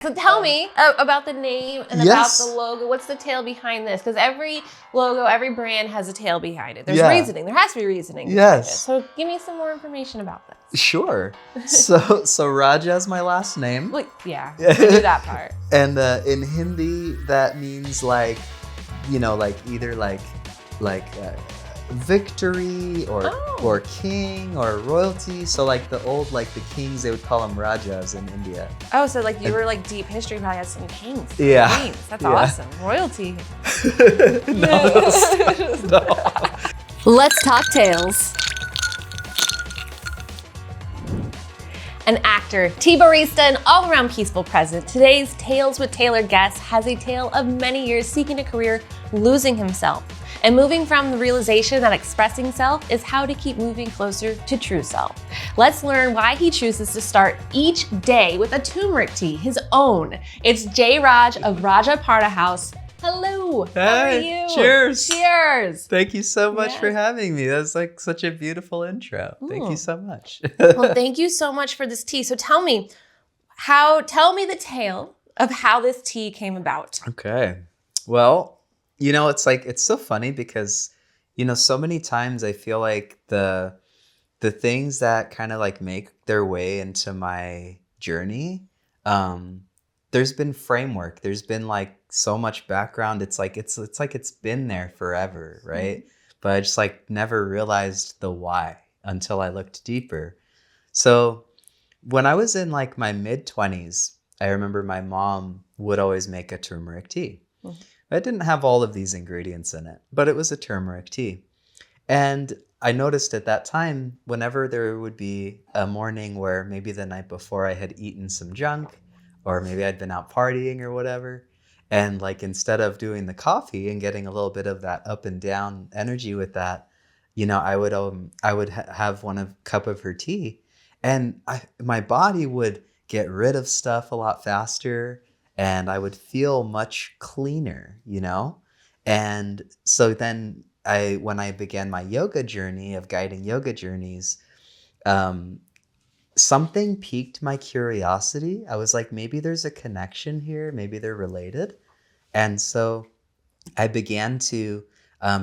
So tell me about the name and about the logo. What's the tale behind this? Because every logo, every brand has a tale behind it. There's reasoning. There has to be reasoning behind it. So give me some more information about this. Sure. So Raja is my last name. Well, yeah, I knew that part. And in Hindi, that means like, either like victory or king or royalty. So like the old, like the kings, they would call them Rajas in India. Oh, so like you were like deep history, probably had some kings. Yeah. Kings. That's awesome. Royalty. No. Let's talk tales. An actor, tea barista, and all-around peaceful present, today's Tales with Taylor guest has a tale of many years seeking a career, losing himself, and moving from the realization that expressing self is how to keep moving closer to true self. Let's learn why he chooses to start each day with a turmeric tea, his own. It's J. Raj of Raja Prana House. Hello, how are you? Cheers. Cheers. Thank you so much for having me. That's like such a beautiful intro. Thank you so much. Well, thank you so much for this tea. So tell me the tale of how this tea came about. Okay. Well, it's so funny because, so many times I feel like the things that kind of like make their way into my journey, there's been framework. There's been like so much background. It's like it's been there forever, right? Mm-hmm. But I just like never realized the why until I looked deeper. So when I was in like my mid-20s, I remember my mom would always make a turmeric tea. Mm-hmm. It didn't have all of these ingredients in it, but it was a turmeric tea. And I noticed at that time, whenever there would be a morning where maybe the night before I had eaten some junk, or maybe I'd been out partying or whatever, and like instead of doing the coffee and getting a little bit of that up and down energy with that, I would have one cup of her tea, and my body would get rid of stuff a lot faster, and I would feel much cleaner, And so then when I began my yoga journey of guiding yoga journeys, something piqued my curiosity. I was like, maybe there's a connection here. Maybe they're related. And so I began to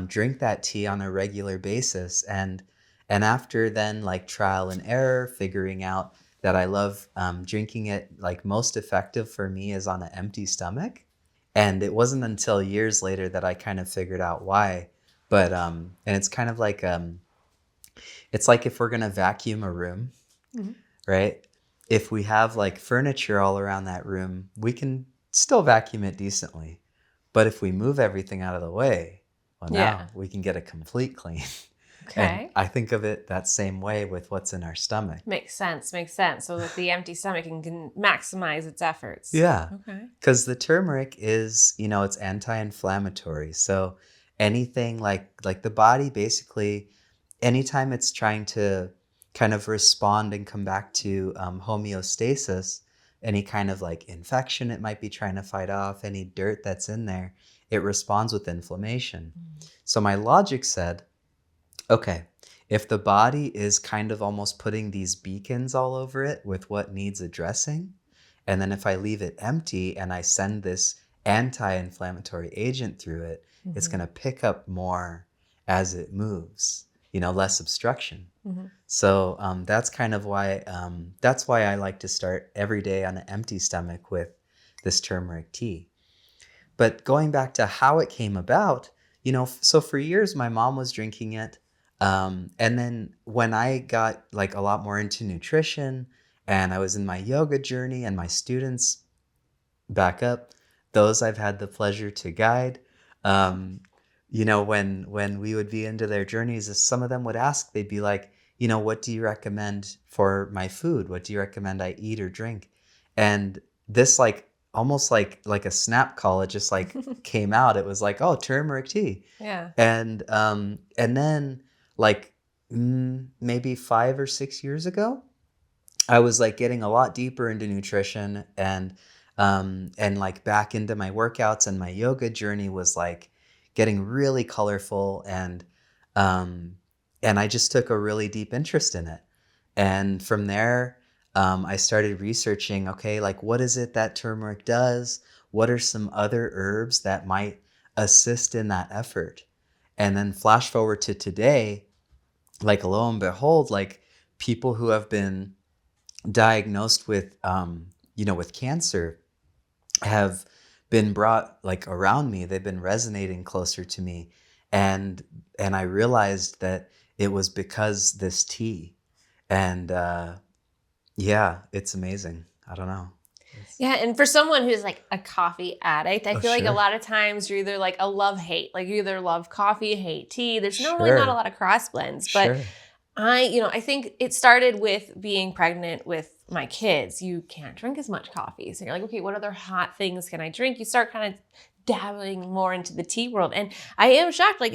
drink that tea on a regular basis. And after then, like trial and error, figuring out that I love drinking it, like most effective for me is on an empty stomach. And it wasn't until years later that I kind of figured out why. But, and it's kind of like, it's like if we're going to vacuum a room, mm-hmm. right? If we have like furniture all around that room, we can still vacuum it decently. But if we move everything out of the way, well, now we can get a complete clean. Okay. And I think of it that same way with what's in our stomach. Makes sense. So that the empty stomach can maximize its efforts. Yeah. Okay. Because the turmeric is, it's anti-inflammatory. So anything like the body basically, anytime it's trying to kind of respond and come back to homeostasis, any kind of like infection it might be trying to fight off, any dirt that's in there, it responds with inflammation. Mm. So my logic said, okay, if the body is kind of almost putting these beacons all over it with what needs addressing, and then if I leave it empty and I send this anti-inflammatory agent through it, mm-hmm. it's going to pick up more as it moves, less obstruction. Mm-hmm. So that's kind of why, that's why I like to start every day on an empty stomach with this turmeric tea. But going back to how it came about, so for years my mom was drinking it. And then when I got like a lot more into nutrition and I was in my yoga journey and my students back up, those I've had the pleasure to guide, when we would be into their journeys, some of them would ask, they'd be like, what do you recommend for my food? What do you recommend I eat or drink? And this like, almost like a snap call, it just like came out. It was like, oh, turmeric tea. Yeah. And then like maybe 5 or 6 years ago, I was like getting a lot deeper into nutrition and like back into my workouts, and my yoga journey was like getting really colorful, and I just took a really deep interest in it. And from there, I started researching, okay, like what is it that turmeric does? What are some other herbs that might assist in that effort? And then flash forward to today, like lo and behold, like people who have been diagnosed with, with cancer have been brought like around me. They've been resonating closer to me. And I realized that it was because this tea. And yeah, it's amazing. I don't know. Yeah, and for someone who's like a coffee addict, I feel like a sure. lot of times you're either like a love-hate, like you either love coffee, hate tea. There's normally Sure. not a lot of cross blends, but Sure. I think it started with being pregnant with my kids. You can't drink as much coffee. So you're like, okay, what other hot things can I drink? You start kind of dabbling more into the tea world. And I am shocked. Like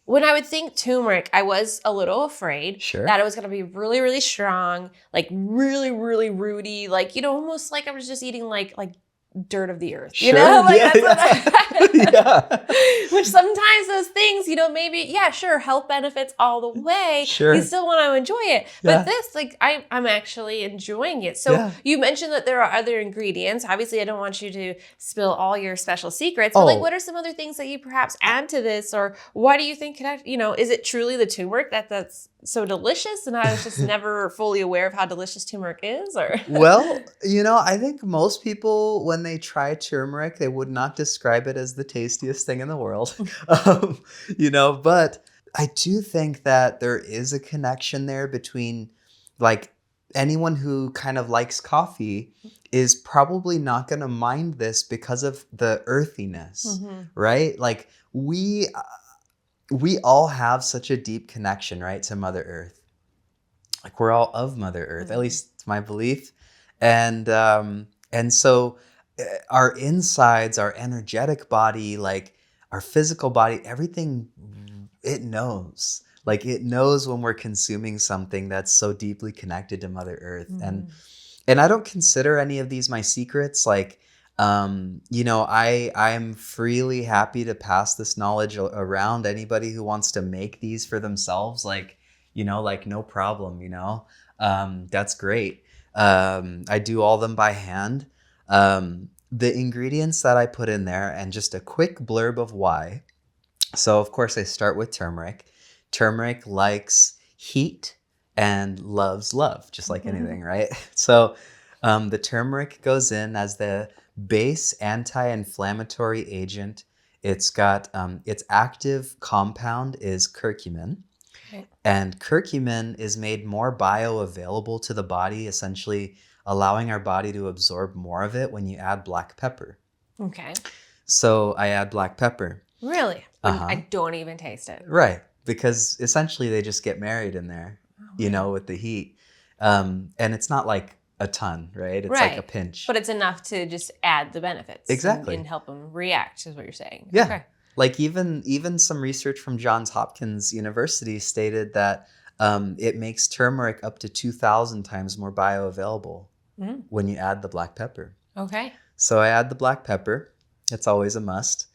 when I would think turmeric, I was a little afraid Sure. that it was going to be really, really strong, like really, really rooty, like, almost like I was just eating like dirt of the earth, Sure. Like Yeah, that's yeah. which sometimes those things, maybe, yeah, sure, health benefits all the way. Sure. You still want to enjoy it. Yeah. But this, like, I'm actually enjoying it. So Yeah. you mentioned that there are other ingredients. Obviously, I don't want you to spill all your special secrets, but like, what are some other things that you perhaps add to this? Or why do you think is it truly the turmeric that's so delicious? And I was just never fully aware of how delicious turmeric is, or? Well, I think most people, when they try turmeric, they would not describe it as the tastiest thing in the world. But I do think that there is a connection there between, like, anyone who kind of likes coffee is probably not going to mind this because of the earthiness, right? Like we all have such a deep connection, right, to Mother Earth. Like we're all of Mother Earth, at least it's my belief. And so our insides, our energetic body, like our physical body, everything, it knows. Like it knows when we're consuming something that's so deeply connected to Mother Earth. And I don't consider any of these my secrets. Like, I'm freely happy to pass this knowledge around anybody who wants to make these for themselves. Like, no problem, that's great. I do all them by hand. The ingredients that I put in there, and just a quick blurb of why. So of course I start with turmeric. Turmeric likes heat and loves love, just like anything, right? So the turmeric goes in as the base anti-inflammatory agent. It's got its active compound is curcumin. Okay. And curcumin is made more bioavailable to the body, essentially allowing our body to absorb more of it when you add black pepper. Okay. So I add black pepper. Really? I don't even taste it. Right. Because essentially they just get married in there, with the heat. And it's not like a ton, right? It's like a pinch. But it's enough to just add the benefits. Exactly. And help them react, is what you're saying. Yeah. Okay. Like even some research from Johns Hopkins University stated that it makes turmeric up to 2,000 times more bioavailable when you add the black pepper. Okay. So I add the black pepper. It's always a must.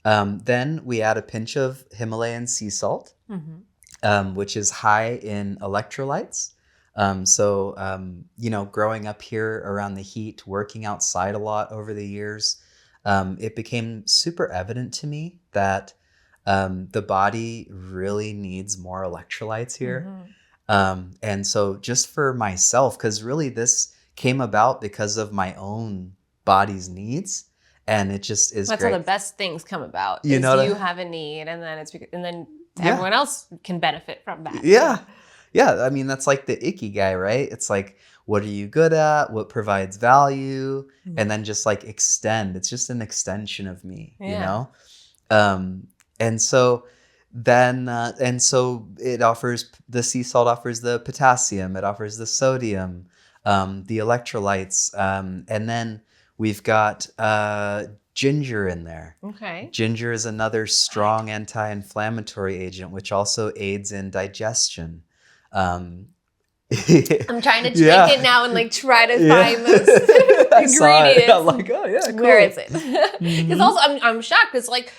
Then we add a pinch of Himalayan sea salt, which is high in electrolytes. Growing up here around the heat, working outside a lot over the years, it became super evident to me that the body really needs more electrolytes here. And so just for myself, because really this came about because of my own body's needs. And it just is That's great. how the best things come about. You have a need, and then everyone else can benefit from that. Yeah. Yeah. I mean, that's like the ikigai, right? It's like, what are you good at? What provides value? And then just like extend. It's just an extension of me, And so it offers, the sea salt offers the potassium, it offers the sodium, the electrolytes, and then we've got ginger in there. Okay. Ginger is another strong anti-inflammatory agent, which also aids in digestion. I'm trying to drink it now and like try to find those I saw it. ingredients. I'm like, oh yeah, cool. Where is it? Because also I'm shocked because like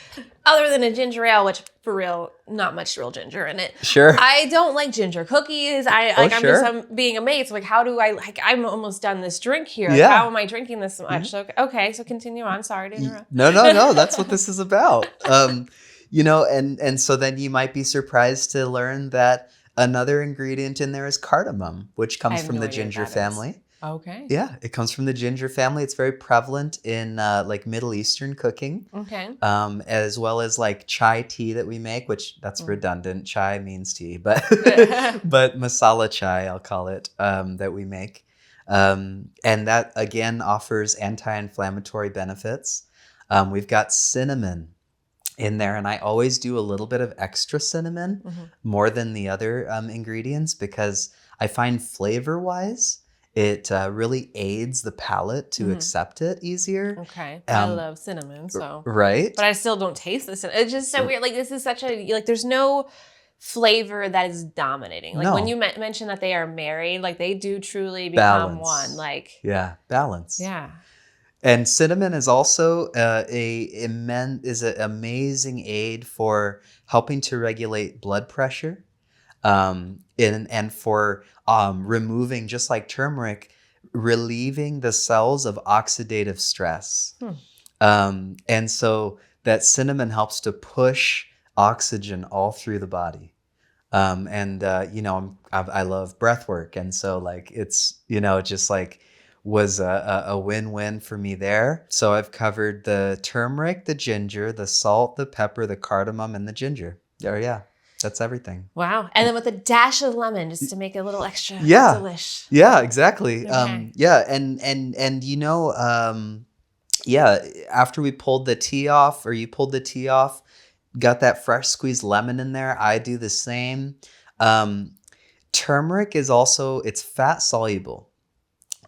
other than a ginger ale, which for real, not much real ginger in it. Sure. I don't like ginger cookies. I'm being amazed. Like, how do I like? I'm almost done this drink here. Like, Yeah. how am I drinking this so much? So okay, so continue on. Sorry to interrupt. No. That's what this is about. And so then you might be surprised to learn that another ingredient in there is cardamom, which comes from the ginger family. Okay. Yeah, it comes from the ginger family. It's very prevalent in like Middle Eastern cooking. Okay. As well as like chai tea that we make, which that's redundant. Chai means tea, but but masala chai, I'll call it, that we make. And that again offers anti-inflammatory benefits. We've got cinnamon in there, and I always do a little bit of extra cinnamon more than the other ingredients because I find flavor-wise, it really aids the palate to accept it easier. Okay. I love cinnamon, so. Right. But I still don't taste the cinnamon. It's just so weird. Like, this is such a, like, there's no flavor that is dominating. Like, when you mention that they are married, like, they do truly become one. Like. Yeah, balance. Yeah. And cinnamon is also an amazing aid for helping to regulate blood pressure. And for removing, just like turmeric, relieving the cells of oxidative stress. And so that cinnamon helps to push oxygen all through the body. I love breath work. And so like, it's, just like was a win-win for me there. So I've covered the turmeric, the ginger, the salt, the pepper, the cardamom, and the ginger. Yeah. That's everything. Wow. And then with a dash of lemon just to make it a little extra delish. Yeah, exactly. Okay. After we pulled the tea off, or you pulled the tea off, got that fresh squeezed lemon in there. I do the same. Turmeric is also, it's fat soluble.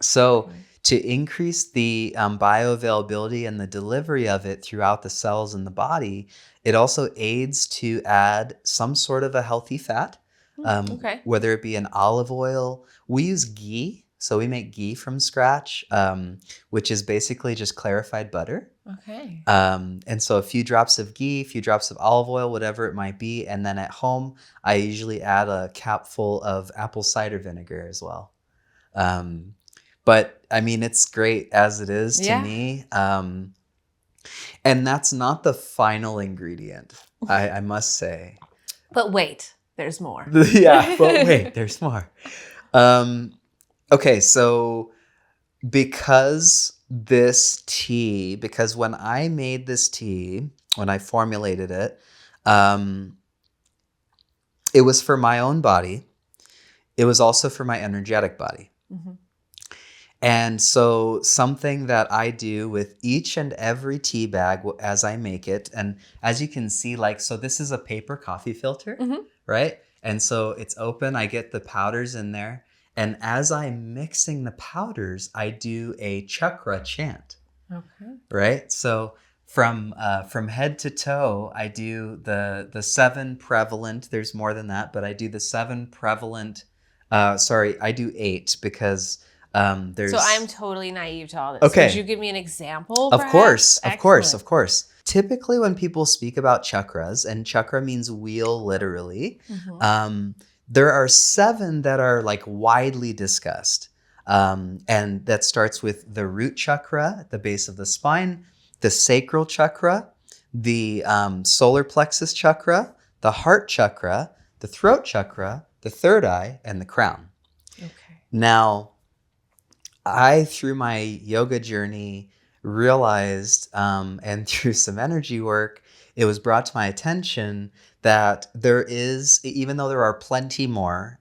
So to increase the bioavailability and the delivery of it throughout the cells in the body, it also aids to add some sort of a healthy fat, whether it be an olive oil. We use ghee. So we make ghee from scratch, which is basically just clarified butter. Okay. And so a few drops of ghee, a few drops of olive oil, whatever it might be. And then at home, I usually add a capful of apple cider vinegar as well. But I mean, it's great as it is to me. And that's not the final ingredient, I must say. But wait, there's more. Yeah, but wait, there's more. Okay, so because when I made this tea, when I formulated it, it was for my own body. It was also for my energetic body. Mm-hmm. And so something that I do with each and every tea bag as I make it, and as you can see, like, so this is a paper coffee filter, right? And so it's open, I get the powders in there. And as I'm mixing the powders, I do a chakra chant, right? So from head to toe, I do the 7 prevalent, there's more than that, but I do the 7 prevalent, I do 8 because... So I'm totally naive to all this. Okay. Could you give me an example? Of course. Excellent. Typically when people speak about chakras, and chakra means wheel literally, there are 7 that are like widely discussed. And that starts with the root chakra at the base of the spine, the sacral chakra, the solar plexus chakra, the heart chakra, the throat chakra, the third eye, and the crown. Okay. Now, I, through my yoga journey, realized, and through some energy work, it was brought to my attention that there is, even though there are plenty more,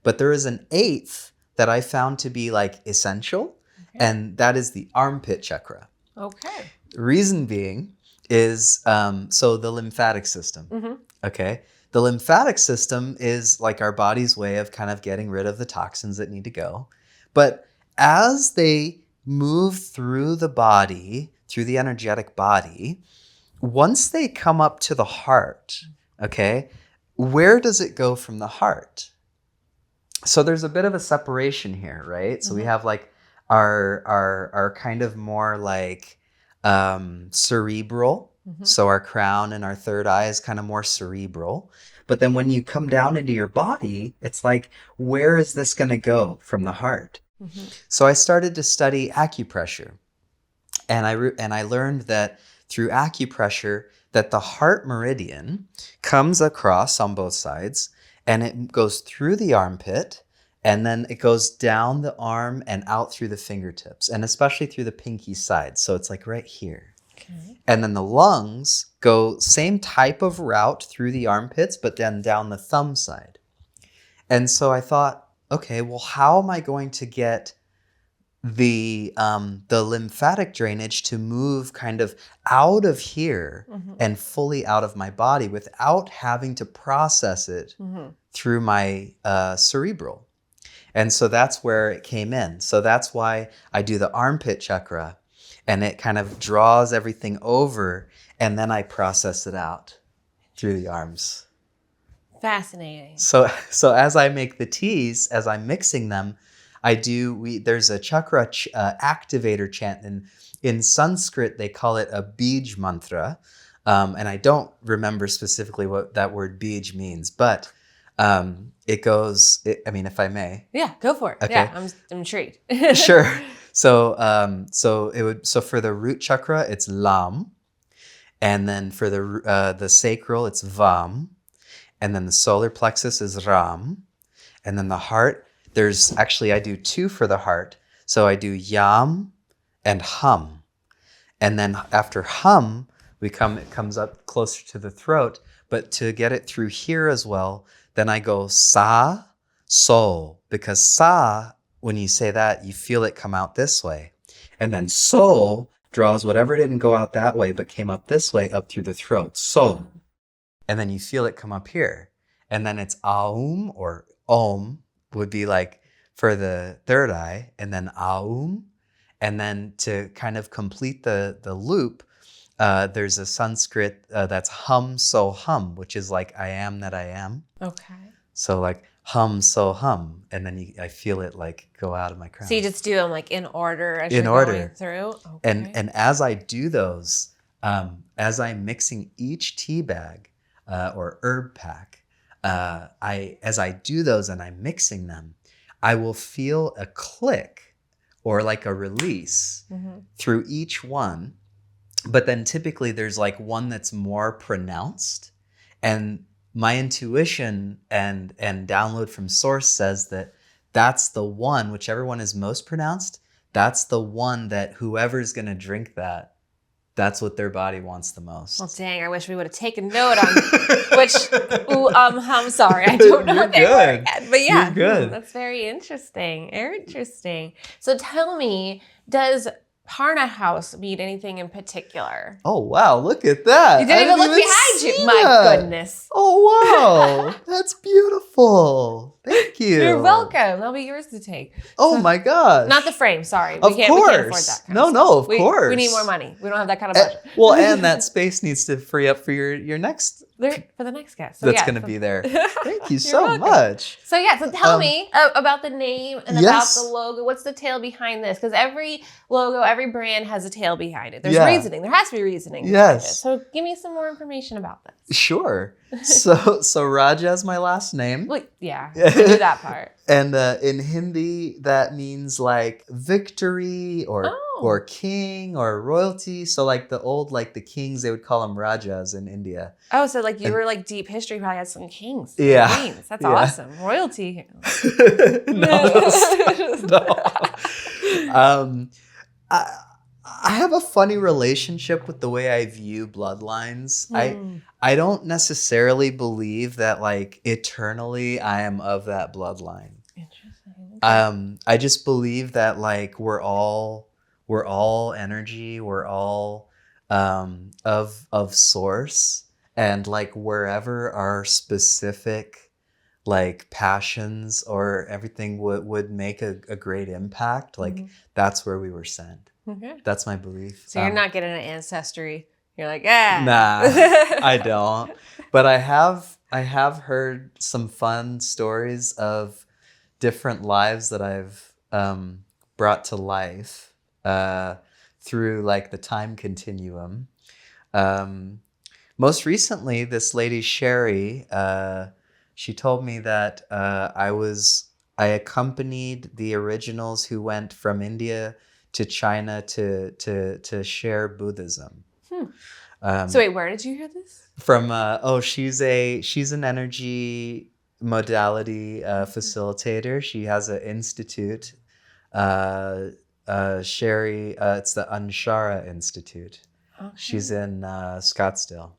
but there is an 8th that I found to be like essential, and that is the armpit chakra. Okay. Reason being is, so the lymphatic system, okay? The lymphatic system is like our body's way of kind of getting rid of the toxins that need to go. But as they move through the body, through the energetic body, once they come up to the heart, okay, where does it go from the heart? So there's a bit of a separation here, right? So we have like are kind of more like cerebral. So our crown and our third eye is kind of more cerebral. But then when you come down into your body, it's like, where is this going to go from the heart? So I started to study acupressure, and I learned that through acupressure that the heart meridian comes across on both sides, and it goes through the armpit, and then it goes down the arm and out through the fingertips, and especially through the pinky side. So it's like right here. Okay. And then the lungs go same type of route through the armpits, but then down the thumb side. And so I thought, okay, well, how am I going to get the lymphatic drainage to move kind of out of here and fully out of my body without having to process it through my cerebral? And so that's where it came in. So that's why I do the armpit chakra, and it kind of draws everything over, and then I process it out through the arms. Fascinating. So as I make the teas, as I'm mixing them, there's a chakra activator chant. In Sanskrit, they call it a bij mantra. And I don't remember specifically what that word bij means, but it goes, if I may. Yeah, go for it. Okay. Yeah, I'm intrigued. Sure. So for the root chakra, it's lam. And then for the sacral, it's vam. And then the solar plexus is ram. And then the heart, I do two for the heart. So I do yam and hum. And then after hum, it comes up closer to the throat. But to get it through here as well, then I go sa, so. Because sa, when you say that, you feel it come out this way. And then so draws whatever didn't go out that way, but came up this way, up through the throat. So. And then you feel it come up here. And then it's aum, or om would be like for the third eye, and then aum. And then to kind of complete the loop, there's a Sanskrit that's hum, so hum, which is like I am that I am. Okay. So like hum, so hum. And then I feel it like go out of my crown. So you just do them like in order as you're going through? Okay. And as I do those, as I'm mixing each tea bag or herb pack, as I do those and I'm mixing them, I will feel a click or like a release through each one. But then typically there's like one that's more pronounced. And my intuition and download from source says that that's the one, whichever one is most pronounced, that's the one that whoever's going to drink that's what their body wants the most. Well, dang, I wish we would have taken note on which, I'm sorry. I don't know what they were yet. But yeah, you're good. That's very interesting. Very interesting. So tell me, does Prana House mean anything in particular? Oh, wow. Look at that. You didn't even look behind you. My goodness. Oh, wow. That's beautiful. Thank you. You're welcome. That'll be yours to take. Oh, my gosh. Not the frame. Sorry. We can't afford that kind of stuff. No, of course. We need more money. We don't have that kind of budget. Well, and that space needs to free up for your next... For the next guest. So that's going to be there. Thank you so much. So so tell me about the name and about the logo. What's the tale behind this? Because every logo, every brand has a tale behind it. There's reasoning. There has to be reasoning. Yes. So give me some more information about this. Sure. So Raja is my last name. Well, yeah, I knew that part. And in Hindi, that means like victory or king or royalty. So like the old, like the kings, they would call them Rajas in India. Oh, so like you were like deep history probably had some kings. Yeah. Queens. That's awesome. Royalty. No. I have a funny relationship with the way I view bloodlines. I don't necessarily believe that like eternally I am of that bloodline. Interesting. I just believe that like we're all energy. We're all of source, and like wherever our specific like passions or everything would make a great impact, like that's where we were sent. Okay. That's my belief. So you're not getting an ancestry. You're like, Nah, I don't. But I have heard some fun stories of different lives that I've brought to life through like the time continuum. Most recently, this lady Sherry, she told me that I accompanied the originals who went from India to China to share Buddhism. So wait, where did you hear this? From she's an energy modality facilitator. She has an institute. Sherry, it's the Anshara Institute. Okay. She's in Scottsdale.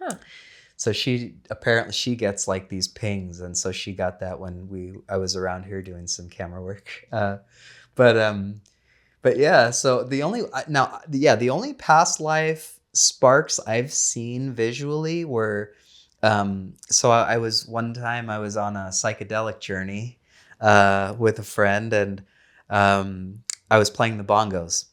Huh. So she gets like these pings, and so she got that when I was around here doing some camera work. But yeah, so the only past life sparks I've seen visually were I was one time I was on a psychedelic journey with a friend, and I was playing the bongos,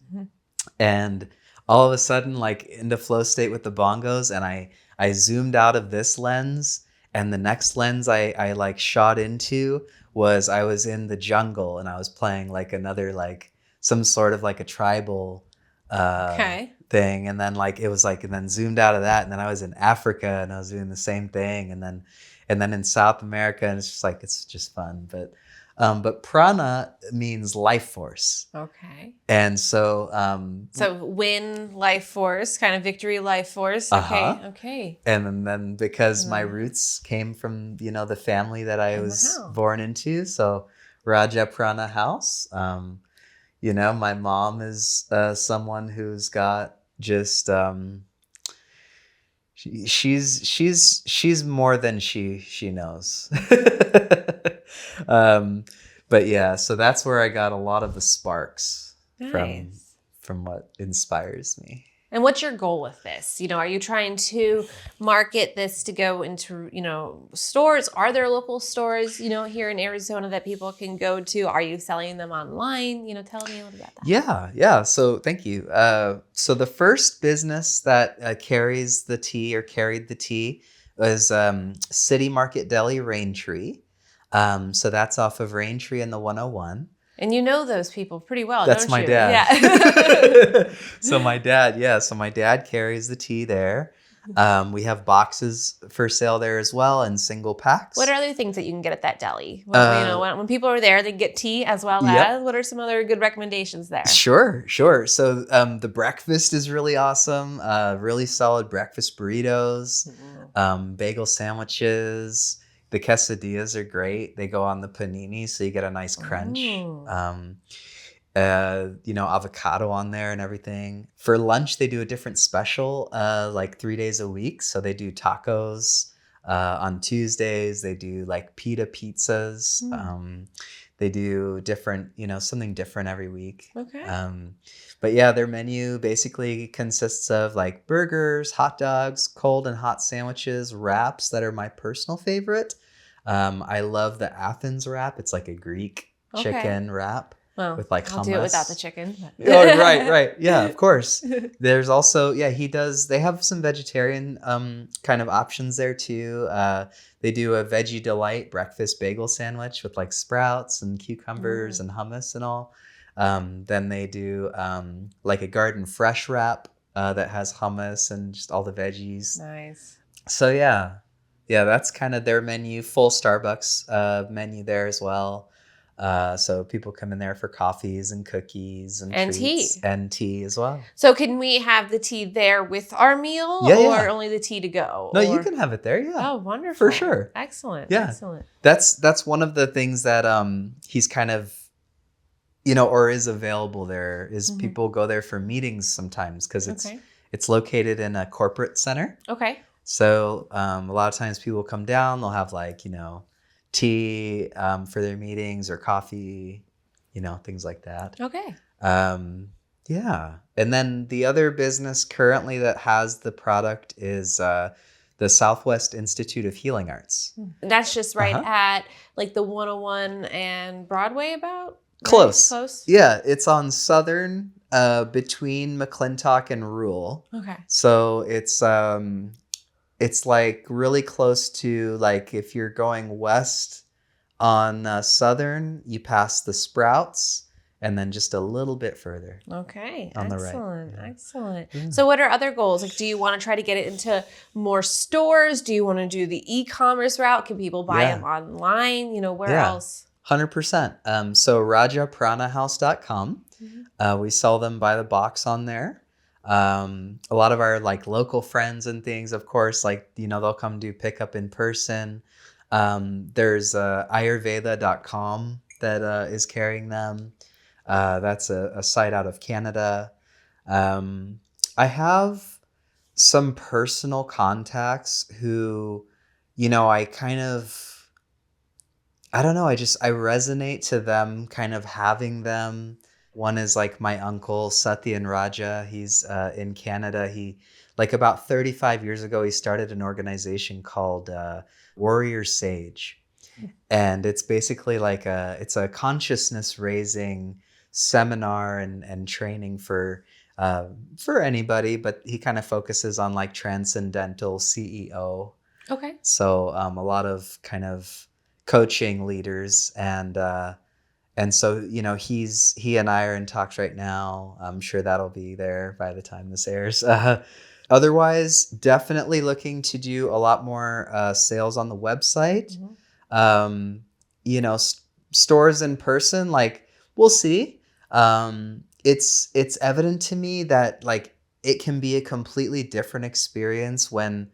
and all of a sudden, like into flow state with the bongos, and I zoomed out of this lens, and the next lens I like shot into was I was in the jungle, and I was playing like another like some sort of like a tribal thing, and then like it was like, and then zoomed out of that, and then I was in Africa, and I was doing the same thing, and then in South America, and it's just fun, but prana means life force. Okay. And so so win, life force, kind of victory, life force. Okay. And then because my roots came from, the family that I was born into, so Raja Prana House. My mom is someone who's got just she's more than she knows. But yeah, so that's where I got a lot of the sparks from what inspires me. And what's your goal with this? Are you trying to market this to go into, stores? Are there local stores, here in Arizona that people can go to? Are you selling them online? Tell me a little about that. Yeah. So thank you. So the first business that carried the tea was City Market Deli Raintree. So that's off of Raintree and the 101. And you know those people pretty well, That's don't my you? dad. Yeah. So my dad carries the tea there. We have boxes for sale there as well, and single packs. What are other things that you can get at that deli? When people are there, they get tea as well as. What are some other good recommendations there? Sure. So the breakfast is really awesome. Really solid breakfast burritos, bagel sandwiches. The quesadillas are great. They go on the panini, so you get a nice crunch. Avocado on there and everything. For lunch, they do a different special, like 3 days a week. So they do tacos on Tuesdays. They do like pita pizzas. They do different, something different every week. Okay. But yeah, their menu basically consists of like burgers, hot dogs, cold and hot sandwiches, wraps that are my personal favorite. I love the Athens wrap. It's like a Greek chicken wrap with like hummus. I'll do it without the chicken. Oh, right. Yeah, of course. There's also, they have some vegetarian kind of options there too. They do a Veggie Delight breakfast bagel sandwich with like sprouts and cucumbers and hummus and all. Then they do like a garden fresh wrap that has hummus and just all the veggies. Nice. So yeah, that's kind of their menu. Full Starbucks menu there as well. So people come in there for coffees and cookies and treats, tea. And tea as well. So can we have the tea there with our meal or only the tea to go? No, you can have it there. Yeah. Oh, wonderful. For sure. Excellent. Yeah. Excellent. That's one of the things that he's kind of, or is available there is people go there for meetings sometimes because it's located in a corporate center. Okay. So a lot of times people come down, they'll have like, tea for their meetings or coffee, things like that. Okay. Yeah. And then the other business currently that has the product is the Southwest Institute of Healing Arts. That's just right at like the 101 and Broadway about? Close. Right? Close? Yeah. It's on Southern between McClintock and Rule. Okay. So it's like really close to like if you're going west on Southern, you pass the Sprouts, and then just a little bit further. Okay. On the right. Excellent. Yeah. Excellent. Yeah. So what are other goals? Like, do you want to try to get it into more stores? Do you want to do the e-commerce route? Can people buy them online? You know, where else? 100%. So rajapranahouse.com. We sell them by the box on there. A lot of our like local friends and things, of course, like, you know, they'll come do pickup in person. There's ayurveda.com that is carrying them. That's a site out of Canada. I have some personal contacts who, you know, I don't know, I resonate to them, kind of having them. One is like my uncle, Satyan Raja. He's in Canada. He, like about 35 years ago, he started an organization called Warrior Sage. And it's basically like it's a consciousness raising seminar and training for anybody, but he kind of focuses on like transcendental CEO. Okay. So a lot of kind of coaching leaders and so, you know, he and I are in talks right now. I'm sure that'll be there by the time this airs. Otherwise, definitely looking to do a lot more sales on the website. You know, stores in person, like we'll see. It's evident to me that like it can be a completely different experience when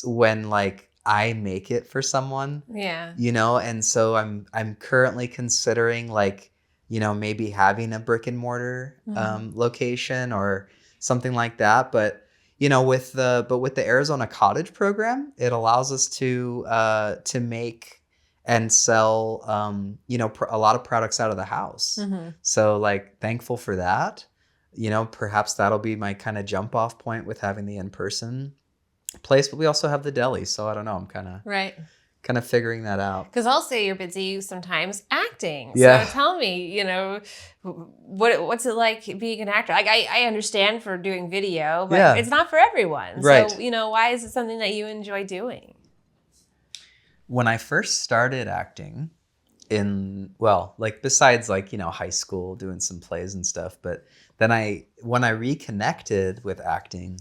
like I make it for someone. Yeah. You know, and so I'm currently considering like, you know, maybe having a brick and mortar location or something like that. But, you know, with the Arizona Cottage program, it allows us to make and sell, you know, a lot of products out of the house. So like thankful for that. You know, perhaps that'll be my kind of jump off point with having the in-person place, but we also have the deli, so I don't know, I'm kind of figuring that out, because I'll say you're busy sometimes acting. Yeah. So tell me, you know, what's it like being an actor? Like I understand for doing video, but it's not for everyone. Right. So, you know, why is it something that you enjoy doing? When I first started acting like besides like, you know, high school doing some plays and stuff, but then when I reconnected with acting,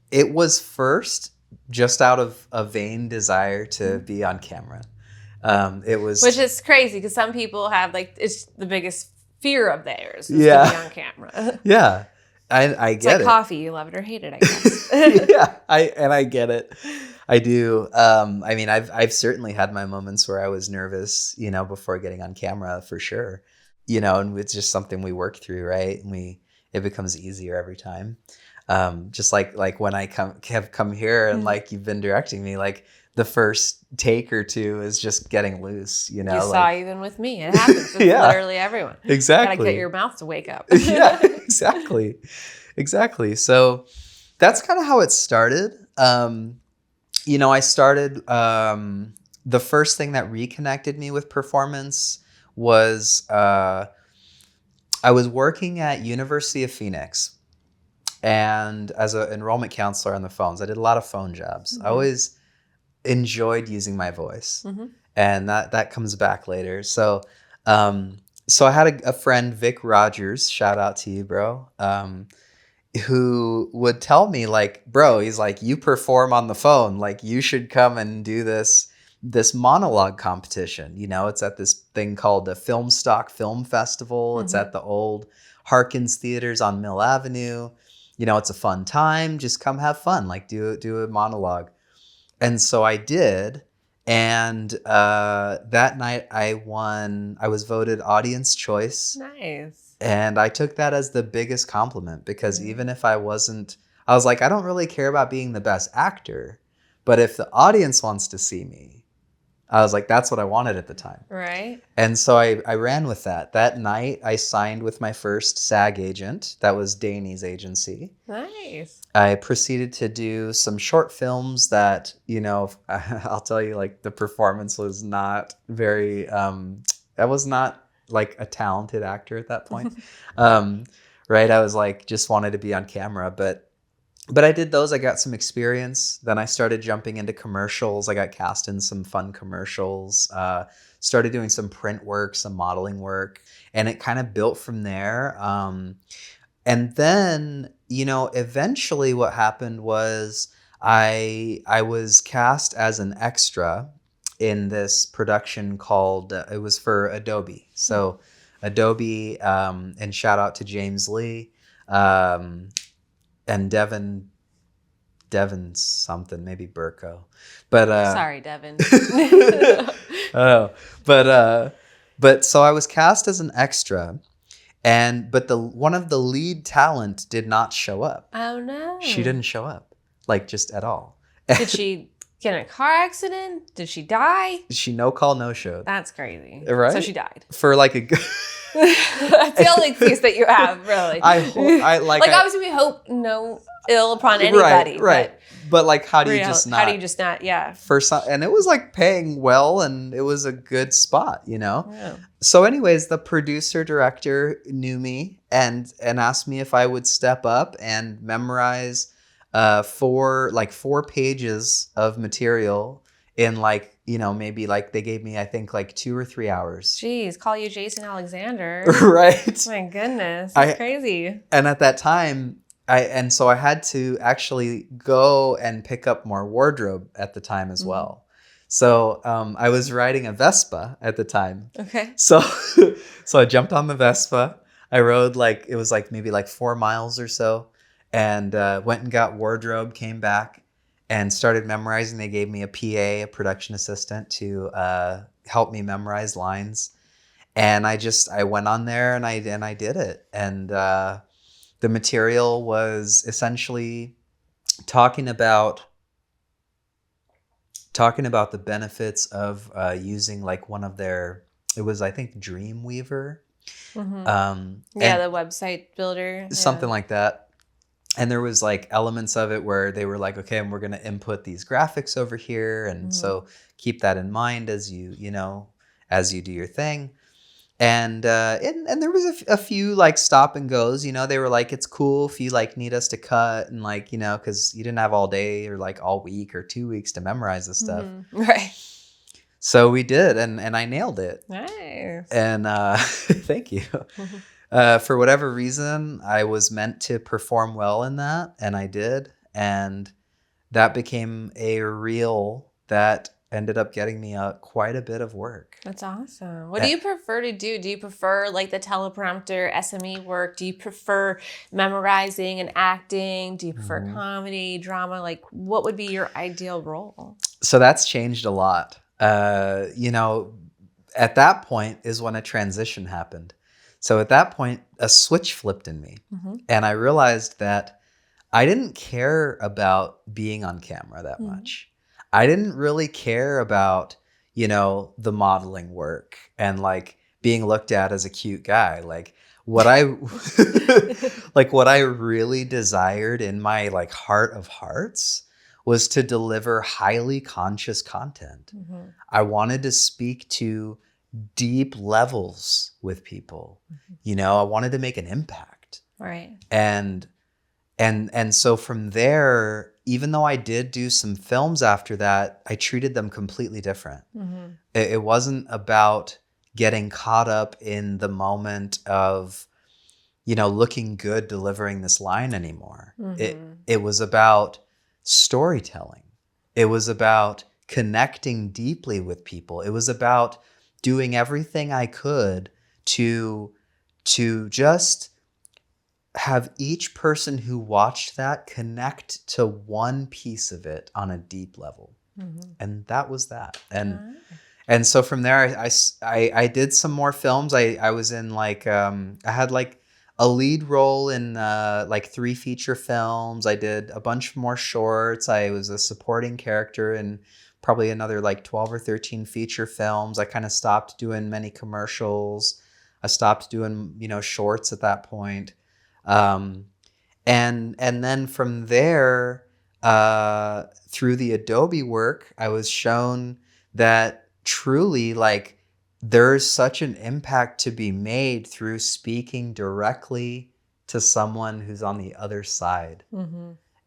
it was first just out of a vain desire to be on camera. Which is crazy because some people have like, it's the biggest fear of theirs is to be on camera. Yeah. I it's get like it. coffee, you love it or hate it, I guess. Yeah, I get it. I do. I mean, I've certainly had my moments where I was nervous, you know, before getting on camera for sure. You know, and it's just something we work through, right? And it becomes easier every time. Just like when I have come here and like you've been directing me, like the first take or two is just getting loose, you know. You saw even with me, it happens with literally everyone. Exactly. Gotta get your mouth to wake up. Yeah, exactly. So that's kind of how it started. You know, I started the first thing that reconnected me with performance was I was working at University of Phoenix. And as an enrollment counselor on the phones, I did a lot of phone jobs. I always enjoyed using my voice, and that comes back later. So, so I had a friend, Vic Rogers, shout out to you, bro, who would tell me like, bro, he's like, you perform on the phone, like you should come and do this monologue competition. You know, it's at this thing called the Film Stock Film Festival. It's at the old Harkins Theaters on Mill Avenue. You know, it's a fun time. Just come have fun. Like do a monologue. And so I did. And that night I won. I was voted audience choice. Nice. And I took that as the biggest compliment because even if I was like, I don't really care about being the best actor. But if the audience wants to see me, I was like, that's what I wanted at the time. Right. And so I ran with that. That night, I signed with my first SAG agent. That was Danny's agency. Nice. I proceeded to do some short films that, you know, I'll tell you, like, the performance was not very, I was not, like, a talented actor at that point. Right? I was, like, just wanted to be on camera. But but I did those. I got some experience. Then I started jumping into commercials. I got cast in some fun commercials. Started doing some print work, some modeling work, and it kind of built from there. And then, eventually what happened was I was cast as an extra in this production called, it was for Adobe. So Adobe, and shout out to James Lee, and Devin something, maybe Burko. But sorry, Devin. oh, but so I was cast as an extra, but one of the lead talent did not show up. Oh no. She didn't show up, like just at all. Did she get in a car accident? Did she die? She no call, no showed. That's crazy. Right? So she died. For like a That's the only excuse that you have, really. Obviously we hope no ill upon anybody. Right. But like, how do you just not? How do you just not? Yeah. And it was like paying well, and it was a good spot, Yeah. So anyways, the producer director knew me and asked me if I would step up and memorize 4 pages of material in maybe they gave me, I think, 2 or 3 hours. Jeez, call you Jason Alexander. Right. My goodness, that's crazy. And at that time, so I had to actually go and pick up more wardrobe at the time as well. So I was riding a Vespa at the time. Okay. So I jumped on the Vespa. I rode it was maybe 4 miles or so, and went and got wardrobe, came back and started memorizing. They gave me a PA, a production assistant, to help me memorize lines. And I went on there and I did it. And the material was essentially talking about the benefits of using one of their, it was, I think, Dreamweaver. The website builder. Something like that. And there was elements of it where they were okay, and we're going to input these graphics over here. And so keep that in mind as you do your thing. And there was a few stop and goes, they were it's cool if you need us to cut and because you didn't have all day or all week or 2 weeks to memorize this stuff. Right. So we did, and I nailed it. Nice. And thank you. For whatever reason, I was meant to perform well in that, and I did. And that became a reel that ended up getting me quite a bit of work. That's awesome. What do you prefer to do? Do you prefer the teleprompter SME work? Do you prefer memorizing and acting? Do you prefer comedy, drama? What would be your ideal role? So that's changed a lot. At that point is when a transition happened. So at that point, a switch flipped in me. And I realized that I didn't care about being on camera that much. I didn't really care about, the modeling work and being looked at as a cute guy. What I really desired in my heart of hearts was to deliver highly conscious content. I wanted to speak to deep levels with people. I wanted to make an impact. Right. And so from there, even though I did do some films after that, I treated them completely different. It wasn't about getting caught up in the moment of, looking good, delivering this line anymore. It was about storytelling. It was about connecting deeply with people. It was about doing everything I could to just have each person who watched that connect to one piece of it on a deep level. And that was that. And so from there, I did some more films. I was in I had a lead role in 3 feature films. I did a bunch more shorts. I was a supporting character in probably another 12 or 13 feature films. I kind of stopped doing many commercials. I stopped doing, shorts at that point. And then from there, through the Adobe work, I was shown that truly there's such an impact to be made through speaking directly to someone who's on the other side.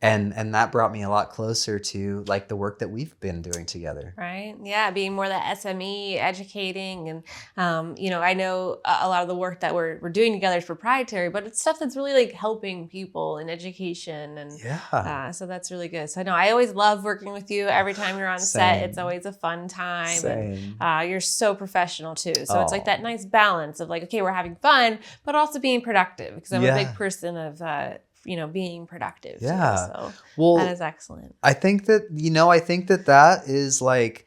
And that brought me a lot closer to like the work that we've been doing together. Right. Yeah. Being more that SME, educating. And, I know a lot of the work that we're doing together is proprietary, but it's stuff that's really like helping people in education. And so that's really good. So I know I always love working with you. Every time you're on set, it's always a fun time. Same. And you're so professional too. So it's like that nice balance of like, okay, we're having fun, but also being productive, because I'm a big person of, being productive. Yeah. Too, so well, that is excellent. I think that that is like,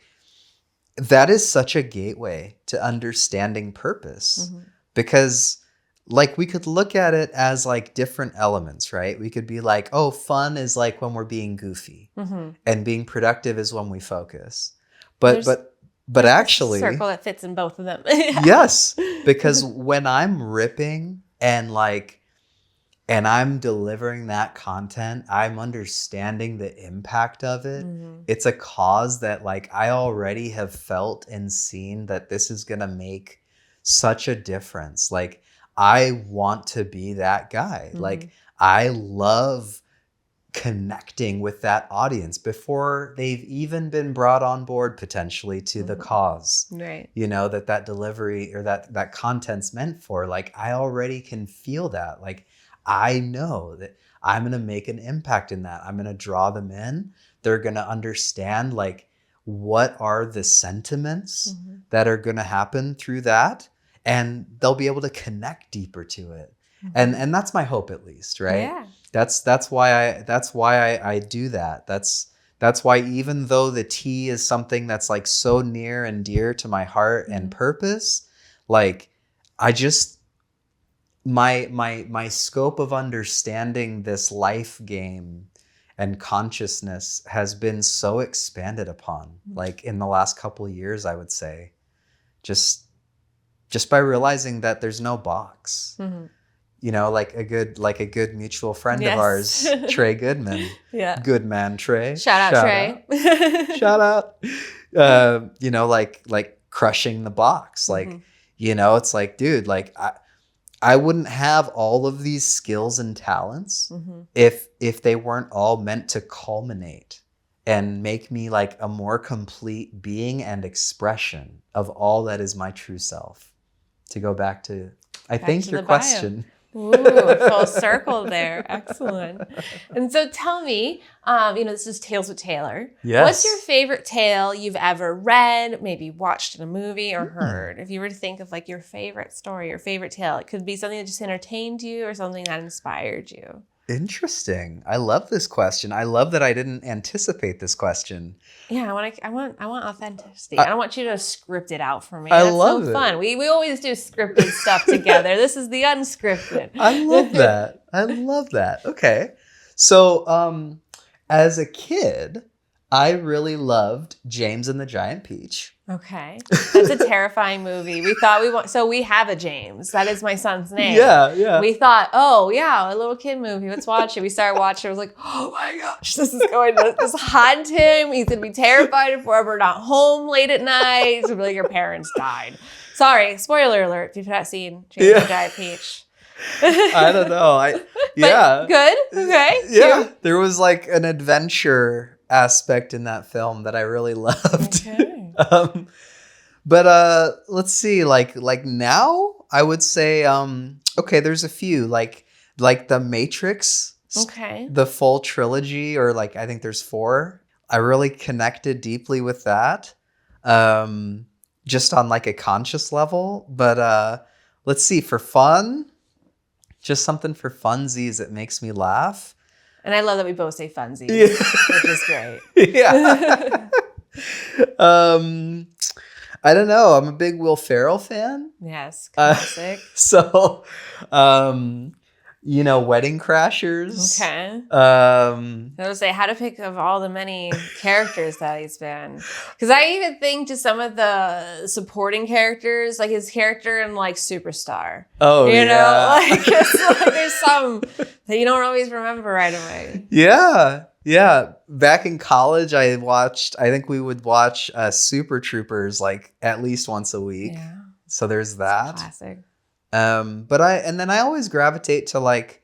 that is such a gateway to understanding purpose, because like we could look at it as like different elements, right? We could be like, oh, fun is like when we're being goofy, and being productive is when we focus. But actually, circle that fits in both of them. Yes, because when I'm ripping and I'm delivering that content, I'm understanding the impact of it. It's a cause that like I already have felt and seen that this is going to make such a difference. Like I want to be that guy. Like I love connecting with that audience before they've even been brought on board potentially to the cause, right? That delivery or that content's meant for. Like I already can feel that. Like I know that I'm going to make an impact in that. I'm going to draw them in. They're going to understand like what are the sentiments that are going to happen through that, and they'll be able to connect deeper to it. And that's my hope, at least, right? Yeah. That's why I do that. That's why, even though the tea is something that's like so near and dear to my heart and purpose, like I just my scope of understanding this life game and consciousness has been so expanded upon, like in the last couple of years, I would say, just by realizing that there's no box. Like a good mutual friend of ours, Trey Goodman. Yeah. Good man, Trey. Shout out, Trey. Shout out. Like crushing the box. Like, it's like, dude, like I wouldn't have all of these skills and talents if they weren't all meant to culminate and make me like a more complete being and expression of all that is my true self. To go back to, I think, your question. Ooh, full circle there. Excellent. And so tell me, this is Tales with Taylor. Yes. What's your favorite tale you've ever read, maybe watched in a movie or heard? If you were to think of like your favorite story, your favorite tale, it could be something that just entertained you or something that inspired you. Interesting. I love this question. I love that I didn't anticipate this question. Yeah, I want authenticity. I don't want you to script it out for me. I That's love so fun. We always do scripted stuff together. This is the unscripted. I love that. I love that. Okay. So as a kid, I really loved James and the Giant Peach. Okay. That's a terrifying movie. So we have a James. That is my son's name. Yeah. We thought, oh yeah, a little kid movie. Let's watch it. We started watching. I was like, oh my gosh, this is going to just haunt him. He's going to be terrified if we're ever not home late at night. It's going to be like your parents died. Sorry, spoiler alert if you've not seen James and the Giant Peach. I don't know. But good. Okay. Yeah. There was like an adventure aspect in that film that I really loved. Okay. But let's see, like now I would say okay, there's a few like the Matrix, the full trilogy, or like I think there's 4. I really connected deeply with that, just on like a conscious level. But let's see, for fun, just something for funsies that makes me laugh. And I love that we both say funsies, which is great. Yeah. I don't know. I'm a big Will Ferrell fan. Yes, classic. So, Wedding Crashers. Okay. I would say how to pick of all the many characters that he's been. Because I even think to some of the supporting characters, like his character in like Superstar. Oh, you know, like there's some that you don't always remember right away. Yeah. Yeah. Back in college, I think we would watch Super Troopers like at least once a week. Yeah. So there's that. Classic. But I always gravitate to like,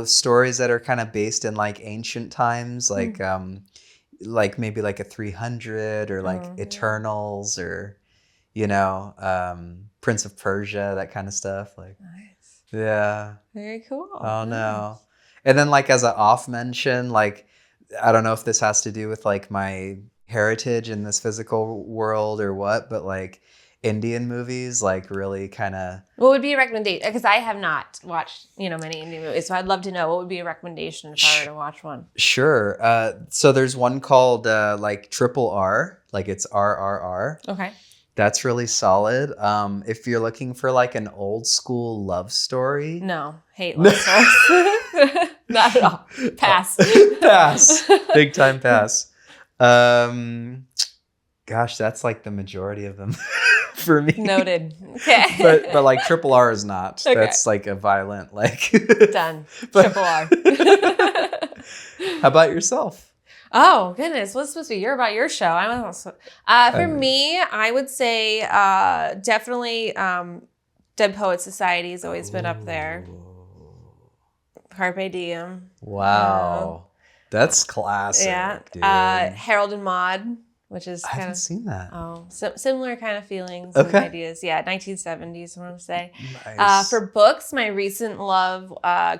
stories that are kind of based in like ancient times, like maybe like a 300 or like Eternals or, Prince of Persia, that kind of stuff. Like, Nice. yeah. Very cool. Oh, Nice. no. And then like as an off mention, like, I don't know if this has to do with like my heritage in this physical world or what, but like Indian movies, like really kind of. What would be a recommendation? Because I have not watched, many Indian movies, so I'd love to know what would be a recommendation if I were to watch one. Sure. So there's one called like Triple R, like it's RRR. Okay. That's really solid. If you're looking for like an old school love story. No, hate love stories. Not at all. Pass. Pass. Big time pass. Gosh, that's like the majority of them for me. Noted. Okay. But like Triple R is not. Okay. That's like a violent like. Done. Triple R. How about yourself? Oh, goodness. What's supposed to be? You're about your show. For me, I would say definitely Dead Poets Society has always been up there. Carpe Diem. Wow. That's classic. Yeah. Dude. Harold and Maude, which is I haven't seen that. Oh, similar kind of feelings and ideas. Yeah, 1970s, I want to say. Nice. For books, my recent love,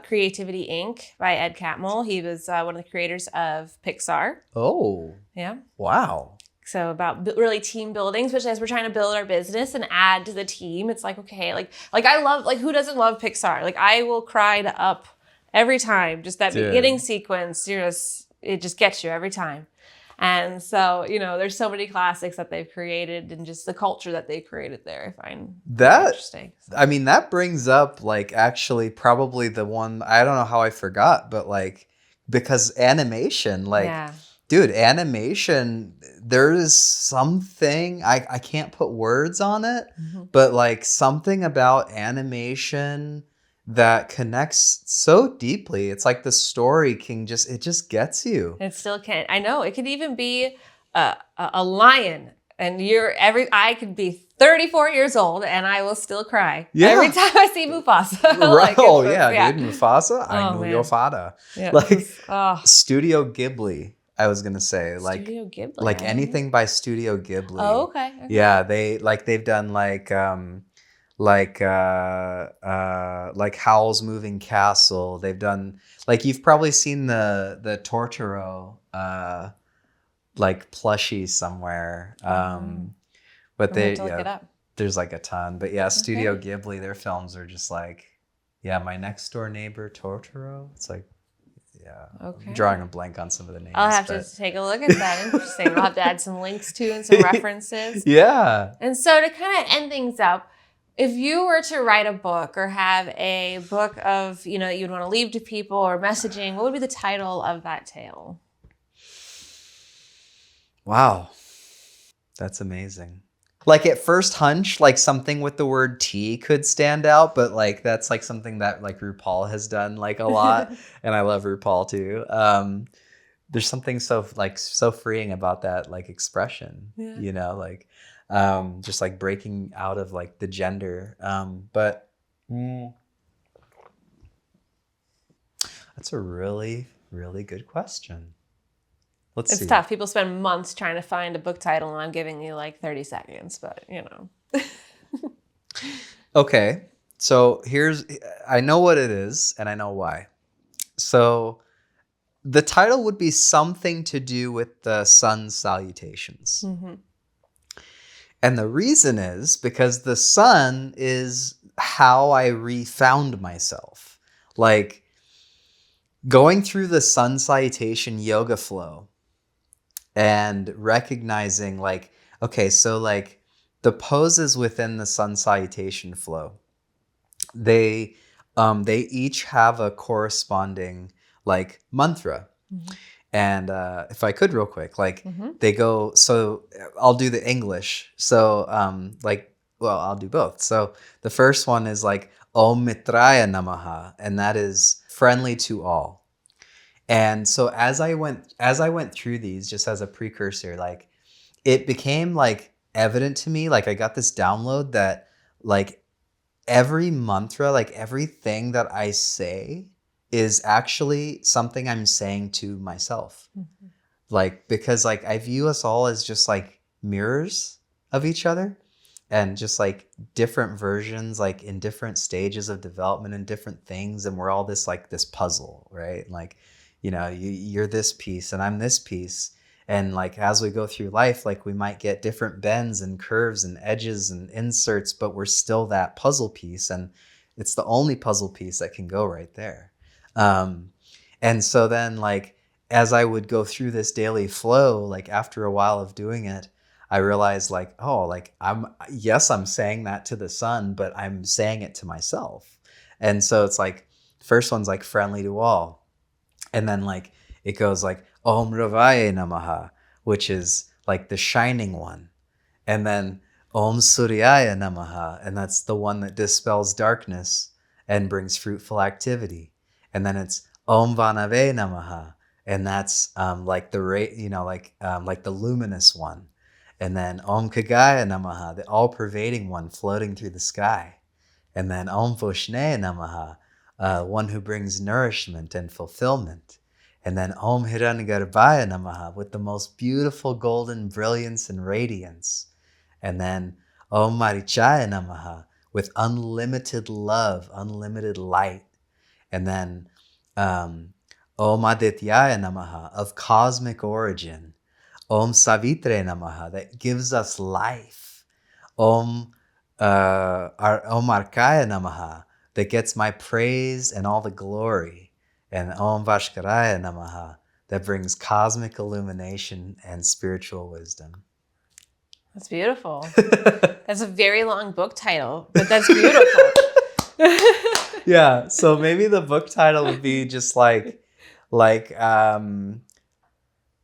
Creativity Inc. by Ed Catmull. He was one of the creators of Pixar. Oh. Yeah. Wow. So about really team building, especially as we're trying to build our business and add to the team. It's like, okay, like I love, like, who doesn't love Pixar? Like, I will cry to Up every time. Just that beginning sequence, it just gets you every time. And so, there's so many classics that they've created and just the culture that they created there, I find that interesting. So. I mean, that brings up like actually probably the one, I don't know how I forgot, but like, because animation, like, dude, animation, there is something, I can't put words on it, but like something about animation that connects so deeply. It's like the story it just gets you. It still can. I know. It could even be a lion, and I could be 34 years old, and I will still cry every time I see Mufasa. Right? Dude, Mufasa. I know your father. Yeah, like Studio Ghibli. I was gonna say Studio Ghibli, like anything by Studio Ghibli. Oh, okay. Yeah, they've done like Howl's Moving Castle. They've done like, you've probably seen the Totoro like plushie somewhere. But look it up. There's like a ton. But yeah, Studio Ghibli, their films are just like, My Next Door Neighbor Totoro. It's like, okay. I'm drawing a blank on some of the names. I'll have to take a look at that. Interesting. We'll have to add some links to and some references. Yeah. And so to kind of end things up, if you were to write a book or have a book of, you'd want to leave to people or messaging, what would be the title of that tale? Wow. That's amazing. Like at first hunch, like something with the word tea could stand out, but like that's like something that like RuPaul has done like a lot. And I love RuPaul too. There's something so freeing about that like expression, like just like breaking out of like the gender. But that's a really, really good question. Let's see. It's tough. People spend months trying to find a book title, and I'm giving you like 30 seconds, but Okay. So I know what it is, and I know why. So the title would be something to do with the sun's salutations. Mm-hmm. And the reason is because the sun is how I refound myself. Like going through the sun salutation yoga flow and recognizing like, okay, so like the poses within the sun salutation flow, they each have a corresponding like mantra. Mm-hmm. And if I could real quick, like they go, so I'll do the English. So I'll do both. So the first one is like Om Mitraya Namaha, and that is friendly to all. And so as I went through these, just as a precursor, like it became like evident to me, like I got this download that like every mantra, like everything that I say is actually something I'm saying to myself. Like, because like I view us all as just like mirrors of each other, and just like different versions, like in different stages of development and different things. And we're all this like this puzzle, right? Like, you know, you're this piece and I'm this piece. And like, as we go through life, like we might get different bends and curves and edges and inserts, but we're still that puzzle piece. And it's the only puzzle piece that can go right there. And so then like, as I would go through this daily flow, like after a while of doing it, I realized like, oh, like I'm saying that to the sun, but I'm saying it to myself. And so it's like, first one's like friendly to all. And then like, it goes like, Om Ravaya Namaha, which is like the shining one. And then Om Suryaya Namaha, and that's the one that dispels darkness and brings fruitful activity. And then it's Om Vanave Namaha, and that's like the like the luminous one. And then Om Kagaya Namaha, the all-pervading one floating through the sky. And then Om Voshne Namaha, one who brings nourishment and fulfillment. And then Om Hiranyagarbhaya Namaha, with the most beautiful golden brilliance and radiance. And then Om Marichaya Namaha, with unlimited love, unlimited light. And then Om Adityaya Namaha, of cosmic origin. Om Savitre Namaha, that gives us life. Om Arkaya Namaha, that gets my praise and all the glory. And Om Vashkaraya Namaha, that brings cosmic illumination and spiritual wisdom. That's beautiful. That's a very long book title, but that's beautiful. Yeah, so maybe the book title would be just like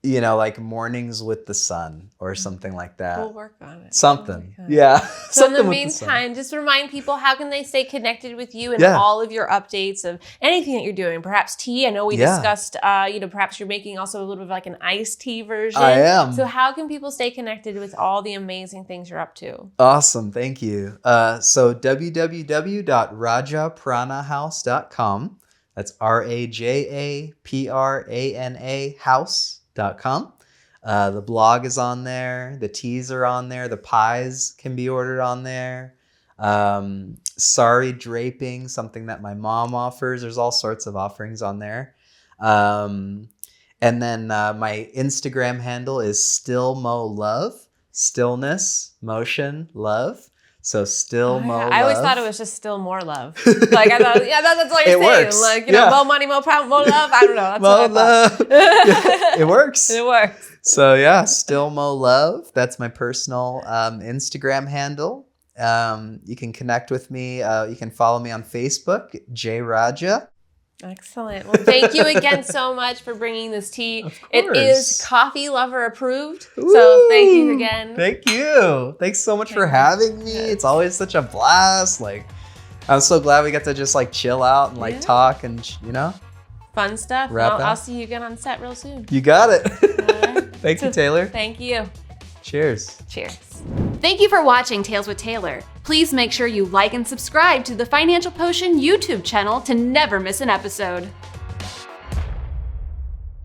you know, like Mornings with the Sun or something like that. We'll work on it. Something. Yeah. So in the meantime, just remind people, how can they stay connected with you and all of your updates of anything that you're doing? Perhaps tea. I know we discussed, perhaps you're making also a little bit of like an iced tea version. I am. So how can people stay connected with all the amazing things you're up to? Awesome. Thank you. So www.rajapranahouse.com. That's RAJAPRANA house.com. The blog is on there. The teas are on there. The pies can be ordered on there. Sari draping, something that my mom offers. There's all sorts of offerings on there. And then my Instagram handle is stillmolove. Stillness, motion, love. So still mo love. I always thought it was just still more love. Like I thought, that's all you're saying. Works. Like, more money, more power, more love. I don't know. That's mo what I thought. It works. It works. So yeah, still mo love. That's my personal Instagram handle. You can connect with me. You can follow me on Facebook, J Raja. Excellent. Well, thank you again so much for bringing this tea. It is coffee lover approved. Ooh, so thank you again. Thank you. Thanks so much for having me. It's always such a blast. Like, I'm so glad we get to just like chill out and like talk and, fun stuff. I'll see you again on set real soon. You got it. All right. Thank you, Taylor. Thank you. Cheers. Cheers. Thank you for watching Tales with Taylor. Please make sure you like and subscribe to the Financial Potion YouTube channel to never miss an episode.